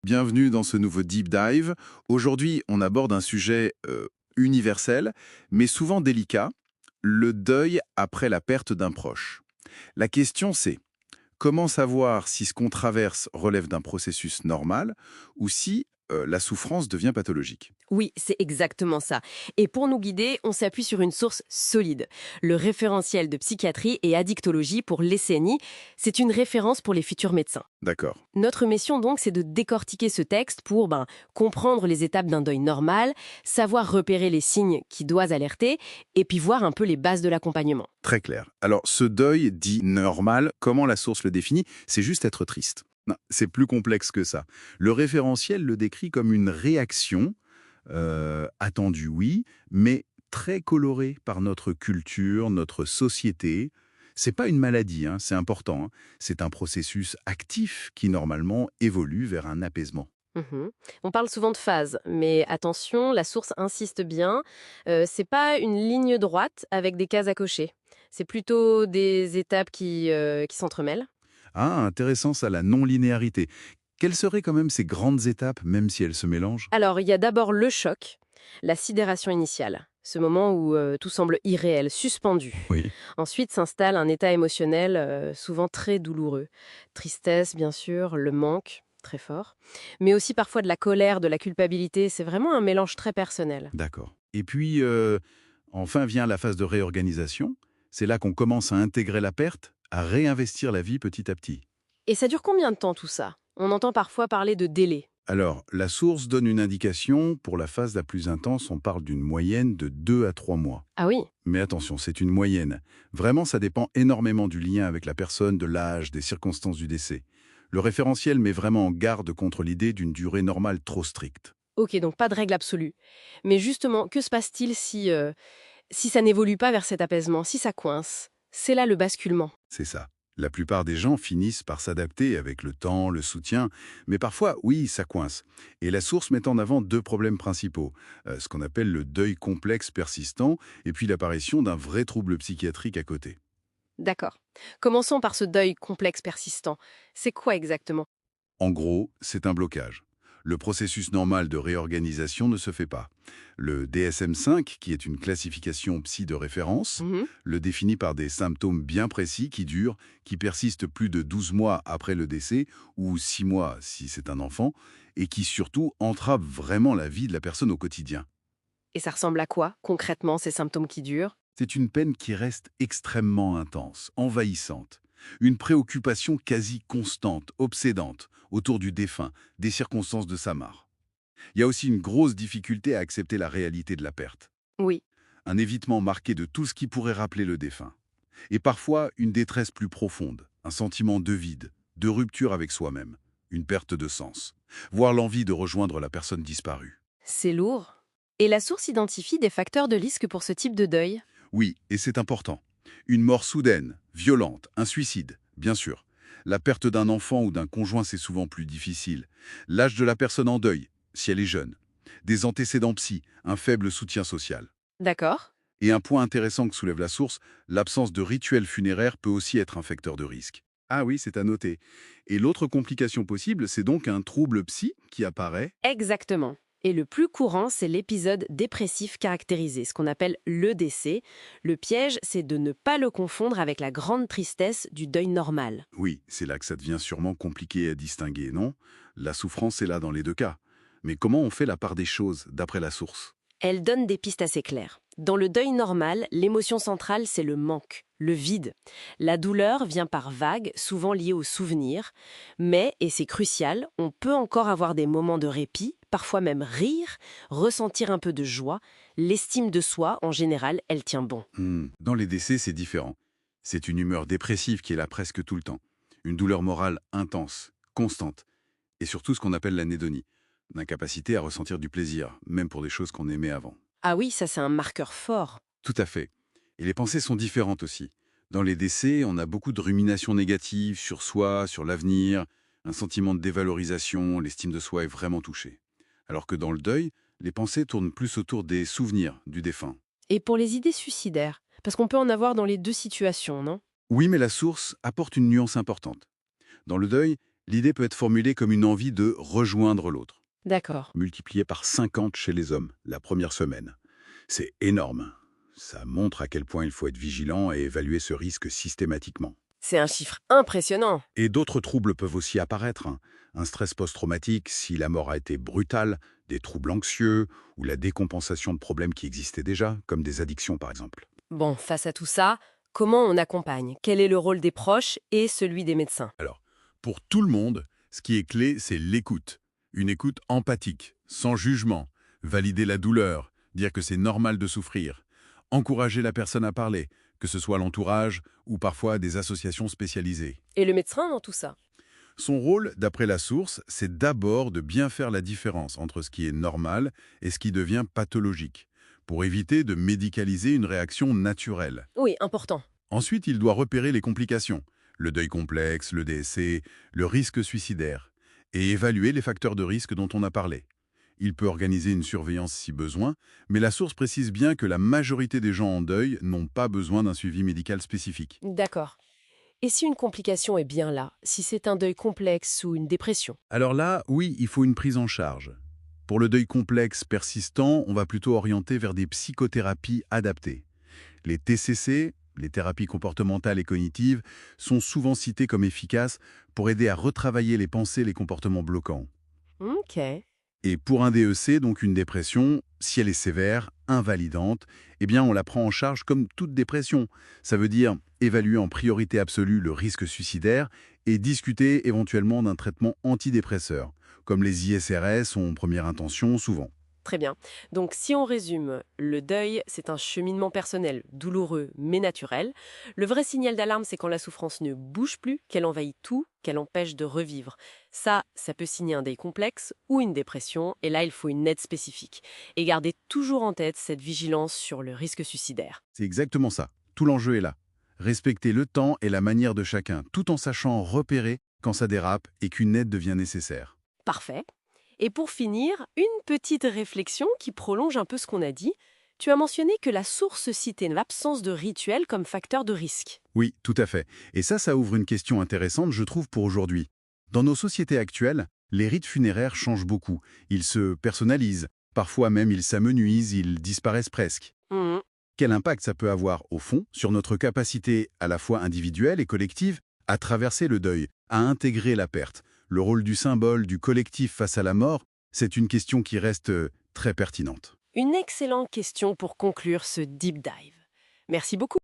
Bienvenue dans ce nouveau Deep Dive. Aujourd'hui, on aborde un sujet universel, mais souvent délicat, le deuil après la perte d'un proche. La question c'est, comment savoir si ce qu'on traverse relève d'un processus normal ou si la souffrance devient pathologique? Oui, c'est exactement ça. Et pour nous guider, on s'appuie sur une source solide. Le référentiel de psychiatrie et addictologie pour l'ECNI, c'est une référence pour les futurs médecins. D'accord. Notre mission donc, c'est de décortiquer ce texte pour comprendre les étapes d'un deuil normal, savoir repérer les signes qui doivent alerter, et puis voir un peu les bases de l'accompagnement. Très clair. Alors, ce deuil dit normal, comment la source le définit? C'est juste être triste. Non, c'est plus complexe que ça. Le référentiel le décrit comme une réaction, attendue, oui, mais très colorée par notre culture, notre société. C'est pas une maladie, hein, c'est important, hein. C'est un processus actif qui, normalement, évolue vers un apaisement. Mhm. On parle souvent de phase, mais attention, la source insiste bien. C'est pas une ligne droite avec des cases à cocher. C'est plutôt des étapes qui s'entremêlent. Ah, intéressant ça, la non-linéarité. Quelles seraient quand même ces grandes étapes, même si elles se mélangent? Alors, il y a d'abord le choc, la sidération initiale, ce moment où tout semble irréel, suspendu. Oui. Ensuite s'installe un état émotionnel souvent très douloureux. Tristesse, bien sûr, le manque, très fort, mais aussi parfois de la colère, de la culpabilité. C'est vraiment un mélange très personnel. D'accord. Et puis, enfin vient la phase de réorganisation. C'est là qu'on commence à intégrer la perte, à réinvestir la vie petit à petit. Et ça dure combien de temps tout ça? On entend parfois parler de délai. Alors, la source donne une indication. Pour la phase la plus intense, on parle d'une moyenne de 2 à 3 mois. Ah oui. Mais attention, c'est une moyenne. Vraiment, ça dépend énormément du lien avec la personne, de l'âge, des circonstances du décès. Le référentiel met vraiment en garde contre l'idée d'une durée normale trop stricte. Ok, donc pas de règle absolue. Mais justement, que se passe-t-il si ça n'évolue pas vers cet apaisement, si ça coince? C'est là le basculement. C'est ça. La plupart des gens finissent par s'adapter avec le temps, le soutien, mais parfois, oui, ça coince. Et la source met en avant deux problèmes principaux, ce qu'on appelle le deuil complexe persistant, et puis l'apparition d'un vrai trouble psychiatrique à côté. D'accord. Commençons par ce deuil complexe persistant. C'est quoi exactement? En gros, c'est un blocage. Le processus normal de réorganisation ne se fait pas. Le DSM-5, qui est une classification psy de référence, Mhm. le définit par des symptômes bien précis qui durent, qui persistent plus de 12 mois après le décès, ou 6 mois si c'est un enfant, et qui surtout entravent vraiment la vie de la personne au quotidien. Et ça ressemble à quoi, concrètement, ces symptômes qui durent? C'est une peine qui reste extrêmement intense, envahissante. Une préoccupation quasi constante, obsédante, autour du défunt, des circonstances de sa mort. Il y a aussi une grosse difficulté à accepter la réalité de la perte. Oui. Un évitement marqué de tout ce qui pourrait rappeler le défunt. Et parfois, une détresse plus profonde, un sentiment de vide, de rupture avec soi-même, une perte de sens, voire l'envie de rejoindre la personne disparue. C'est lourd. Et la source identifie des facteurs de risque pour ce type de deuil? Oui, et c'est important. Une mort soudaine, violente, un suicide, bien sûr. La perte d'un enfant ou d'un conjoint, c'est souvent plus difficile. L'âge de la personne en deuil, si elle est jeune. Des antécédents psy, un faible soutien social. D'accord. Et un point intéressant que soulève la source, l'absence de rituel funéraire peut aussi être un facteur de risque. Ah oui, c'est à noter. Et l'autre complication possible, c'est donc un trouble psy qui apparaît. Exactement. Et le plus courant, c'est l'épisode dépressif caractérisé, ce qu'on appelle l'EDC. Le piège, c'est de ne pas le confondre avec la grande tristesse du deuil normal. Oui, c'est là que ça devient sûrement compliqué à distinguer, non? La souffrance est là dans les deux cas. Mais comment on fait la part des choses, d'après la source? Elle donne des pistes assez claires. Dans le deuil normal, l'émotion centrale, c'est le manque, le vide. La douleur vient par vagues, souvent liées aux souvenirs. Mais, et c'est crucial, on peut encore avoir des moments de répit, parfois même rire, ressentir un peu de joie. L'estime de soi, en général, elle tient bon. Dans les décès, c'est différent. C'est une humeur dépressive qui est là presque tout le temps. Une douleur morale intense, constante. Et surtout ce qu'on appelle l'anédonie. L'incapacité à ressentir du plaisir, même pour des choses qu'on aimait avant. Ah oui, ça c'est un marqueur fort. Tout à fait. Et les pensées sont différentes aussi. Dans les décès, on a beaucoup de ruminations négatives sur soi, sur l'avenir, un sentiment de dévalorisation, l'estime de soi est vraiment touchée. Alors que dans le deuil, les pensées tournent plus autour des souvenirs du défunt. Et pour les idées suicidaires, parce qu'on peut en avoir dans les deux situations, non? Oui, mais la source apporte une nuance importante. Dans le deuil, L'idée peut être formulée comme une envie de rejoindre l'autre, D'accord. multipliée par 50 chez les hommes la première semaine. C'est énorme. Ça montre à quel point il faut être vigilant et évaluer ce risque systématiquement. C'est un chiffre impressionnant. Et d'autres troubles peuvent aussi apparaître, hein. Un stress post-traumatique si la mort a été brutale, des troubles anxieux ou la décompensation de problèmes qui existaient déjà, comme des addictions par exemple. Bon, face à tout ça, comment on accompagne? Quel est le rôle des proches et celui des médecins? Alors, pour tout le monde, ce qui est clé, c'est l'écoute. Une écoute empathique, sans jugement. Valider la douleur, dire que c'est normal de souffrir. Encourager la personne à parler, que ce soit l'entourage ou parfois des associations spécialisées. Et le médecin dans tout ça? Son rôle, d'après la source, c'est d'abord de bien faire la différence entre ce qui est normal et ce qui devient pathologique, pour éviter de médicaliser une réaction naturelle. Oui, important. Ensuite, il doit repérer les complications, le deuil complexe, le DSC, le risque suicidaire, et évaluer les facteurs de risque dont on a parlé. Il peut organiser une surveillance si besoin, mais la source précise bien que la majorité des gens en deuil n'ont pas besoin d'un suivi médical spécifique. D'accord. Et si une complication est bien là, si c'est un deuil complexe ou une dépression? Alors là, oui, il faut une prise en charge. Pour le deuil complexe persistant, on va plutôt orienter vers des psychothérapies adaptées. Les TCC, les thérapies comportementales et cognitives, sont souvent citées comme efficaces pour aider à retravailler les pensées et les comportements bloquants. Ok. Et pour un DEC, donc une dépression, si elle est sévère, invalidante, eh bien on la prend en charge comme toute dépression. Ça veut dire évaluer en priorité absolue le risque suicidaire et discuter éventuellement d'un traitement antidépresseur, comme les ISRS ont première intention souvent. Très bien. Donc, si on résume, le deuil, c'est un cheminement personnel, douloureux mais naturel. Le vrai signal d'alarme, c'est quand la souffrance ne bouge plus, qu'elle envahit tout, qu'elle empêche de revivre. Ça peut signer un deuil complexe ou une dépression, et là, il faut une aide spécifique. Et gardez toujours en tête cette vigilance sur le risque suicidaire. C'est exactement ça. Tout l'enjeu est là. Respecter le temps et la manière de chacun, tout en sachant repérer quand ça dérape et qu'une aide devient nécessaire. Parfait. Et pour finir, une petite réflexion qui prolonge un peu ce qu'on a dit. Tu as mentionné que la source citait l'absence de rituel comme facteur de risque. Oui, tout à fait. Et ça ouvre une question intéressante, je trouve, pour aujourd'hui. Dans nos sociétés actuelles, les rites funéraires changent beaucoup. Ils se personnalisent. Parfois même, ils s'amenuisent, ils disparaissent presque. Mhm. Quel impact ça peut avoir, au fond, sur notre capacité, à la fois individuelle et collective, à traverser le deuil, à intégrer la perte? Le rôle du symbole, du collectif face à la mort, c'est une question qui reste très pertinente. Une excellente question pour conclure ce deep dive. Merci beaucoup.